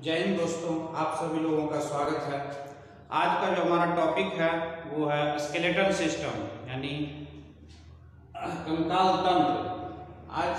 जय हिंद दोस्तों, आप सभी लोगों का स्वागत है। आज का जो हमारा टॉपिक है वो है स्केलेटल सिस्टम यानी कंकाल तंत्र। आज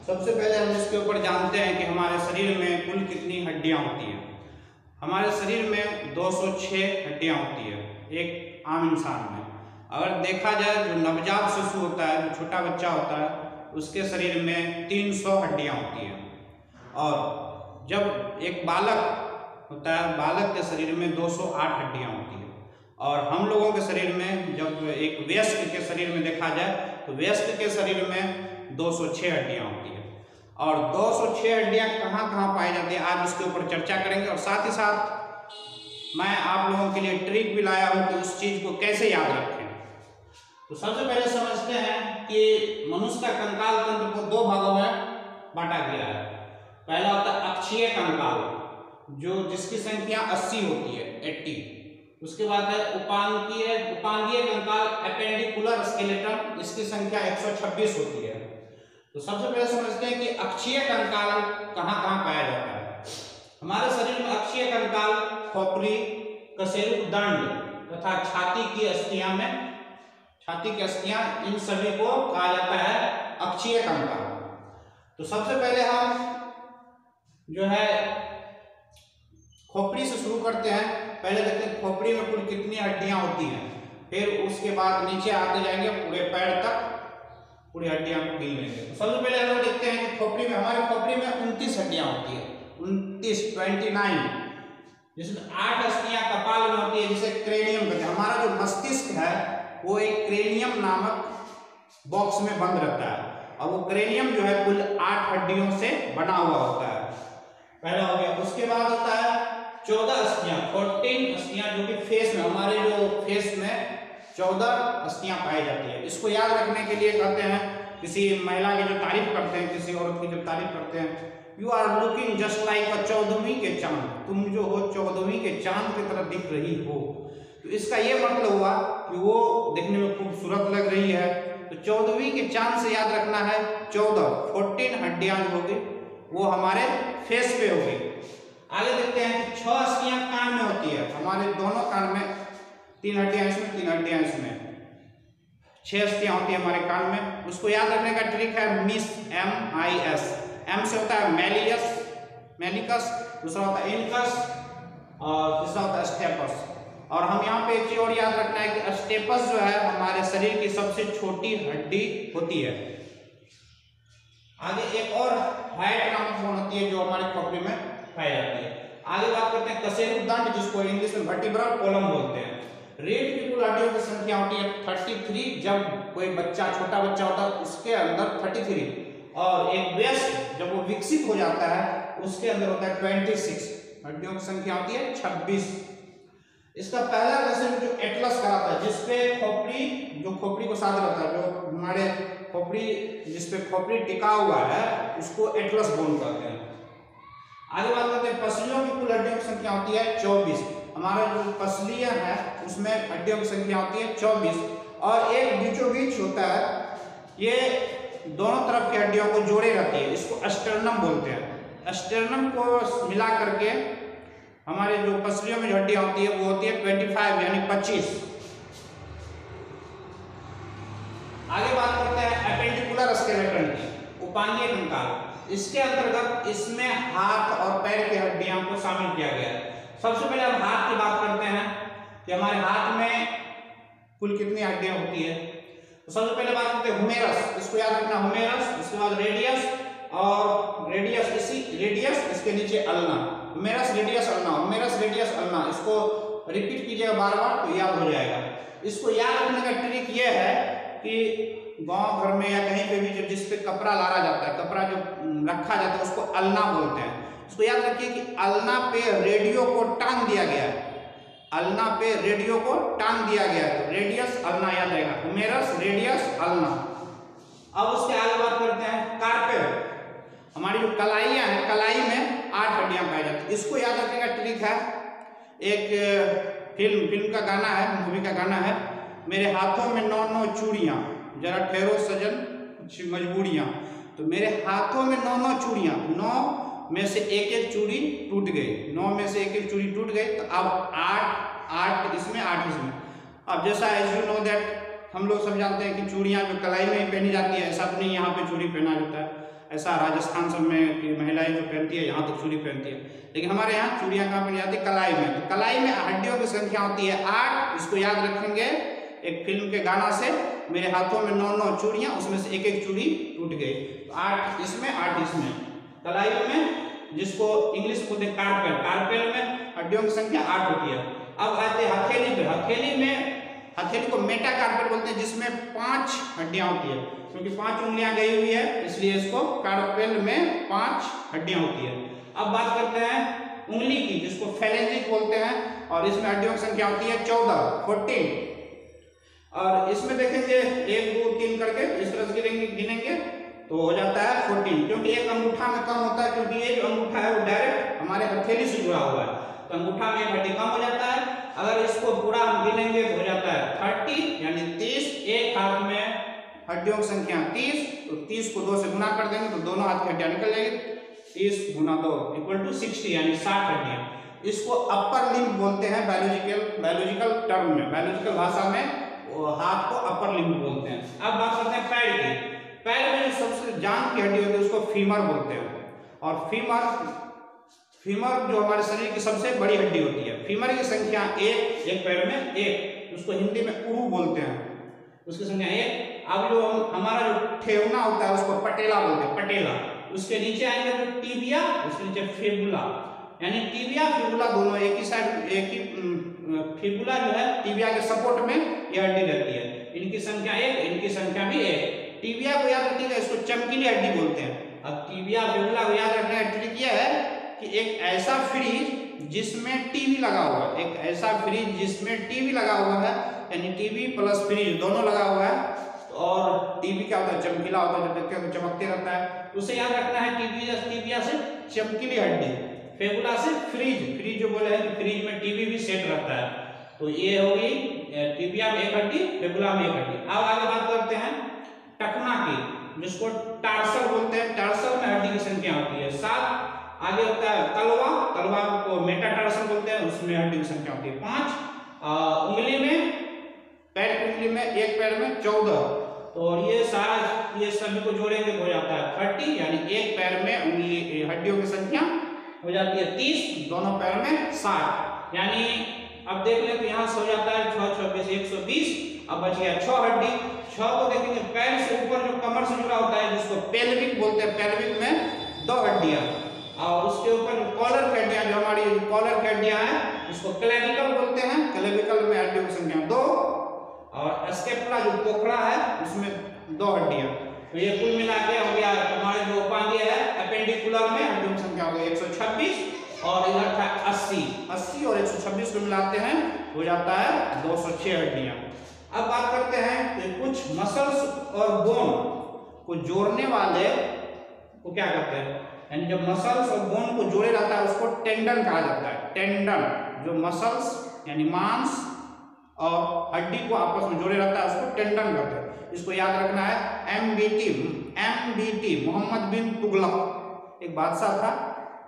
सबसे पहले हम इसके ऊपर जानते हैं कि हमारे शरीर में कुल कितनी हड्डियां होती हैं। हमारे शरीर में 206 हड्डियां होती है एक आम इंसान में। अगर देखा जाए जो नवजात शिशु होता है, जो छोटा बच्चा होता है, उसके शरीर में 300 हड्डियां होती हैं। और जब एक बालक होता है, बालक के शरीर में 208 हड्डियां होती है। और हम लोगों के शरीर में, जब एक वयस्क के शरीर में देखा जाए तो वयस्क के शरीर में 206 हड्डियां होती है। और 206 हड्डियां कहाँ कहाँ पाई जाती है, आज उसके ऊपर चर्चा करेंगे। और साथ ही साथ मैं आप लोगों के लिए ट्रिक भी लाया हूँ कि उस चीज को कैसे याद रखें। तो सबसे पहले समझते हैं कि मनुष्य का कंकाल तंत्र को 2 भागों में बांटा गया है। पहला होता है अक्षीय कंकाल, जो जिसकी संख्या 80 होती है, 80। उसके बाद है उपांगीय कंकाल, एपेंडिकुलर स्केलेटन, इसकी संख्या 126 होती है। तो सबसे पहले समझते हैं कि अक्षीय कंकाल कहाँ कहाँ पाया जाता है। हमारे शरीर में अक्षीय कंकाल खोपड़ी, कशेरुक दंड तथा छाती की अस्थियां इन सभी को कहा जाता है अक्षीय कंकाल। तो सबसे पहले हम जो है खोपड़ी से शुरू करते हैं। पहले देखते हैं खोपड़ी में कुल कितनी हड्डियां होती हैं, फिर उसके बाद नीचे आते जाएंगे, पूरे पैर तक पूरी हड्डियां को गिन लेंगे। तो सबसे पहले हम लोग देखते हैं कि हमारे खोपड़ी में 29 हड्डियां होती है, 29, जिसमें 8 अस्थियां कपाल में होती है, जिसे क्रेनियम कहते हैं। हमारा जो मस्तिष्क है वो एक क्रेनियम नामक बॉक्स में बंद रहता है, और वो क्रेनियम जो है कुल 8 हड्डियों से बना हुआ होता है। पहला हो गया। उसके बाद होता है 14 अस्थियां, 14 अस्थियां, जो कि फेस में, हमारे जो फेस में 14 अस्थियां पाई जाती है। इसको याद रखने के लिए कहते हैं, किसी महिला की जो तारीफ करते हैं, किसी औरत की जब तारीफ करते हैं, you are looking just like a 14वीं के चांद, तुम जो हो 14वीं के चांद की तरह दिख रही हो। तो इसका ये मतलब हुआ कि वो देखने में खूबसूरत लग रही है। तो 14वीं के चांद से याद रखना है 14 हड्डियां जो होगी वो हमारे फेस पे होगी। आगे देखते हैं कि 6 अस्थियां कान में होती है। हमारे दोनों कान में 3 हड्डियां इसमें, 3 हड्डियां इसमें, 6 अस्थियां होती है हमारे कान में। उसको याद रखने का ट्रिक है MIS। M से होता है मेलिकस, दूसरा होता है इनकस, और तीसरा होता है स्टेपस। और हम यहाँ पे एक चीज और याद रखना है कि स्टेपस जो है हमारे शरीर की सबसे छोटी हड्डी होती है। आगे एक और हाइट नामक बोन होती है जो हमारे खोपड़ी में पाई जाती है। आगे बात करते हैं कशेरुक दंड, जिसको इंग्लिश में वर्टिब्रल कॉलम बोलते हैं। रीढ़ की कुल हड्डियों की संख्या होती है 33। जब कोई बच्चा, छोटा बच्चा होता है, उसके अंदर 33, और एक वयस्क जब वो विकसित हो जाता है उसके अंदर होता है 26। हड्डियों की संख्या होती है 26। इसका पहला क्वेश्चन जो एटलस कराता है, जिसपे खोपड़ी को साथ रहता है, जो हमारे खोपड़ी, जिसपे खोपड़ी टिका हुआ है, उसको एटलस बोन कहते हैं। आगे बात करते हैं पसलियों की कुल हड्डियों की संख्या होती है 24। हमारा जो पसलियां है उसमें हड्डियों की संख्या होती है 24, और एक बीचों बीच होता है, ये दोनों तरफ की हड्डियों को जोड़े रहती है, इसको स्टर्नम बोलते हैं। स्टर्नम को मिला करके हमारे जो पसलियों में जो हड्डियां होती है वो होती है 25 यानी 25। आगे बात करते हैं एपेंडिकुलर स्केलेटन की, उपांगीय कंकाल। इसके अंतर्गत इसमें हाथ और पैर की हड्डियां को शामिल किया गया है। सबसे पहले हम हाथ की बात करते हैं कि हमारे हाथ में कुल कितनी हड्डियां होती है। तो सबसे पहले बात करते हैं हुमेरस, इसको याद रखना, हुमेरस। इसके बाद रेडियस, और रेडियस इसके नीचे अल्ना, हुमेरस रेडियस अल्ना। इसको रिपीट कीजिएगा बार बार तो याद हो जाएगा। इसको याद रखने का ट्रिक ये है कि गांव घर में या कहीं पे भी जब जिस पे कपड़ा लारा जाता है, कपड़ा जो रखा जाता है, उसको अल्ना बोलते हैं। इसको याद रखिए कि अल्ना पे रेडियो को टांग दिया गया है, अल्ना पे रेडियो को टांग दिया गया है। तो रेडियस अल्ना याद रहेगा, हुमेरस रेडियस अल्ना। अब उसके आगे बात करते हैं कार्पेल। हमारी जो कलाइयां हैं, कलाई में 8 हड्डियां पाई जाती है। इसको याद रखने का ट्रिक है, एक फिल्म का गाना है, मूवी का गाना है, मेरे हाथों में 9 चूड़ियां, जरा ठहरो सजन कुछ मजबूरियां। तो मेरे हाथों में 9 चूड़ियां, 9 में से एक एक चूड़ी टूट गई, 9 में से एक एक चूड़ी टूट गई, तो अब 8 इसमें 8 इसमें। अब जैसा एज यू नो दैट हम लोग सब जानते हैं कि चूड़ियाँ जो कलाई में पहनी जाती है, ऐसा तो नहीं यहाँ पे चूड़ी पहना जाता है, ऐसा राजस्थान सब में कि महिलाएं जो पहनती है यहाँ तक चूड़ी पहनती है, लेकिन हमारे यहाँ चूड़ियाँ कहाँ पहनी जाती है? कलाई में। तो कलाई में हड्डियों की संख्या होती है 8, इसको याद रखेंगे एक फिल्म के गाना से, मेरे हाथों में 9 चूड़ियाँ, उसमें से एक एक चूड़ी टूट गई। तो 8 इसमें 8 इसमें, कलाई में, जिसको इंग्लिश बोलते हैं कार्पेल, कार्पेल में हड्डियों की संख्या 8 होती है। अब आते हैं हथेली पे, हथेली में, हथेली को मेटाकार्पेल बोलते हैं, जिसमें 5 हड्डियां होती है, क्योंकि 5 उंगलियां गई हुई है इसलिए इसको कार्पेल में 5 हड्डियां होती है। अब बात करते हैं उंगली की, जिसको फेलेंजिस बोलते हैं, और इसमें हड्डियों की संख्या होती है 14 और इसमें देखेंगे 1 2 3 करके इस तरह से गिनेंगे तो हो जाता है 14, क्योंकि एक अंगूठा में कम होता है, क्योंकि ये जो अंगूठा है वो डायरेक्ट हमारे हथेली से जुड़ा हुआ है, तो अंगूठा में हड्डी कम हो जाता है। अगर इसको पूरा हम गिनेंगे तो हो जाता है 30 यानी 30, एक हाथ में हड्डियों की संख्या 30, तो 30 को 2 से गुना कर देंगे तो दोनों हाथ की हड्डियां निकल जाएगी, 30 गुना 2 = 60 यानी 60 हड्डियां। इसको अपर लिम्ब बोलते हैं बायोलॉजिकल टर्म में, बायोलॉजिकल भाषा में हाथ को अपर लिम्ब बोलते हैं। अब बात करते हैं पैर की। पैर में सबसे जांघ की हड्डी होती है उसको फीमर बोलते हैं, और फीमर जो हमारे शरीर की सबसे बड़ी हड्डी होती है। फीमर की संख्या 1, एक पैर में 1, उसको हिंदी में उरू बोलते हैं, उसकी संख्या 1। अब जो हमारा जो ठेवना होता है उसको पटेला बोलते हैं, पटेला। उसके नीचे आएंगे जो टिबिया, उसके नीचे फिबुला, यानी टिबिया फिबुला दोनों एक ही साइड, एक ही फिबुला जो है टिबिया के सपोर्ट में यह हड्डी रहती है। इनकी संख्या 1, इनकी संख्या भी 1। टिबिया को याद रखिएगा, इसको चमकीली हड्डी बोलते हैं। अब टिबिया फिबुला को याद रखने का ट्रिक यह है कि एक ऐसा फ्रिज जिसमें टीवी लगा हुआ है, एक ऐसा फ्रिज जिसमें टीवी लगा हुआ है, यानी टीवी प्लस फ्रिज दोनों लगा हुआ है, और टीवी क्या होता है? चमकीला होता है, जब देखते हैं तो चमकते रहता है। उसे याद रखना है टिबिया से चमकीली हड्डी, फेबुला से फ्रिज जो बोले हैं फ्रिज में टीवी भी सेट रहता है, तो ये होगी टिबिया में एक हड्डी, फेबुला में एक हड्डी। अब आगे बात करते हैं टखना की, जिसको टार्सल बोलते हैं। टार्सल में हड्डी की संख्या होती है 7। आगे होता है तलवा को मेटाटार्सल बोलते हैं, उसमें हड्डी की संख्या होती है 5। उंगली में, पैर की उंगली में, एक पैर में 14, तो ये सभी को जोड़ेंगे तो हो जाता है 30, यानी एक पैर में उंगली हड्डियों की संख्या हो जाती है 30, दोनों पैर में 60, यानी अब देख ले तो यहाँ से हो जाता है 6 26 120। अब बच गया 6 हड्डी। 6 को देखेंगे पैर से ऊपर जो कमर से जुड़ा होता है जिसको पेल्विक बोलते हैं, पेल्विक में 2 हड्डियां, और उसके ऊपर जो कॉलर की हड्डियां, जो हमारी कॉलर की हड्डियां हैं उसको क्लेविकल बोलते हैं। क्लेविकल में हड्डियों की संख्या 2, और स्केपुला जो पोखड़ा है उसमें 2 हड्डियां। तो ये कुल मिला के हो गया हमारे जो उपांगीय है एपेंडिकुलर में हड्डियों की संख्या हो गई 126, और इधर था 80 और 126 को मिलाते हैं हो जाता है 206 हड्डियां। अब बात करते हैं कि कुछ मसल्स और बोन को जोड़ने वाले को क्या कहते हैं, यानी जब मसल्स और बोन को जोड़े रहता है उसको टेंडन कहा जाता है। टेंडन जो मसल्स यानी मांस और हड्डी को आपस में जोड़े रहता है उसको टेंडन कहते हैं। इसको याद रखना है MBT मोहम्मद बिन तुगलक, एक बादशाह था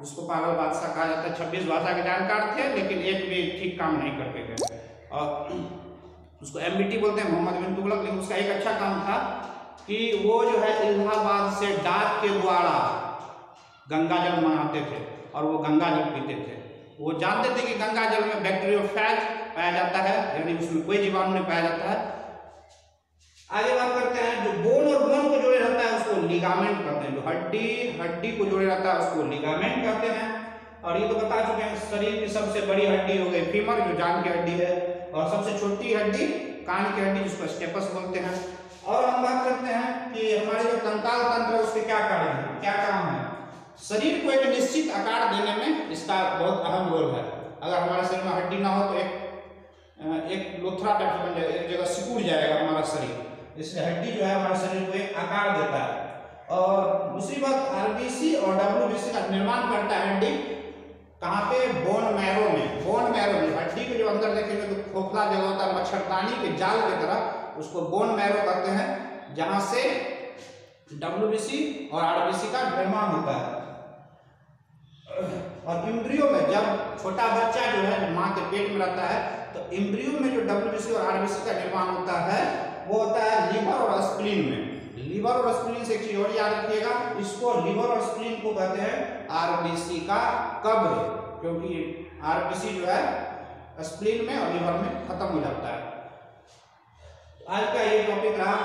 जिसको पागल बादशाह कहा जाता है। 26 भाषा के जानकार थे लेकिन एक भी ठीक काम नहीं करते थे, और उसको MBT बोलते हैं, मोहम्मद बिन तुगलक। लेकिन उसका एक अच्छा काम था कि वो जो है इलाहाबाद से डाक के द्वारा गंगा जल मंगाते थे, और वो गंगा जल पीते थे। वो जानते थे कि गंगा जल में बैक्टीरियोफेज पाया जाता है, यानी उसमें कोई जीवाणु नहीं पाया जाता है। आगे बात करते हैं जो बोन और बोन को जोड़े रहता है उसको लिगामेंट कहते हैं। जो हड्डी को जोड़े रहता है उसको लिगामेंट कहते हैं। और ये तो बता चुके हैं शरीर की सबसे बड़ी हड्डी हो गई फीमर जो जान की हड्डी है, और सबसे छोटी हड्डी कान की हड्डी जिसको स्टेपस बोलते हैं। और हम बात करते हैं कि हमारे जो कंकाल तंत्र है उसके क्या कार्य है, क्या काम है। शरीर को एक निश्चित आकार देने में इसका बहुत अहम रोल है। अगर हमारे शरीर में हड्डी ना हो तो एक लोथरा टाइप से बन जाएगा, एक जगह सिकुड़ जाएगा हमारा शरीर। इसलिए हड्डी जो है हमारे शरीर को एक आकार देता है। और दूसरी बात RBC और WBC का निर्माण करता है हड्डी कहाँ पे, बोन मैरो में। बोन मैरो में हड्डी के जो अंदर देखेंगे तो खोखला जगह होता है मच्छरदानी के जाल की तरह, उसको बोन मैरो कहते हैं, जहां से WBC और RBC का निर्माण होता है। और एम्ब्रियो में जब छोटा बच्चा जो है माँ के पेट में रहता है तो एम्ब्रियो में जो डब्ल्यूबीसी और आरबीसी का निर्माण होता है वो होता है लीवर और स्प्लीन में। लीवर और स्प्लीन से एक चीज और याद रखिएगा, इसको लीवर और स्प्लीन को कहते हैं आरबीसी का कब्र, क्योंकि आरबीसी जो है स्प्लीन में और लीवर में खत्म हो जाता है। आज का ये टॉपिक रहा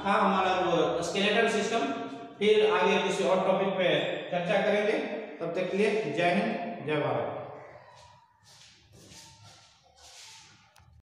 था हमारा जो स्केलेटल सिस्टम। फिर आगे किसी और टॉपिक पे चर्चा करेंगे। तब तक के लिए जय हिंद, जय भारत।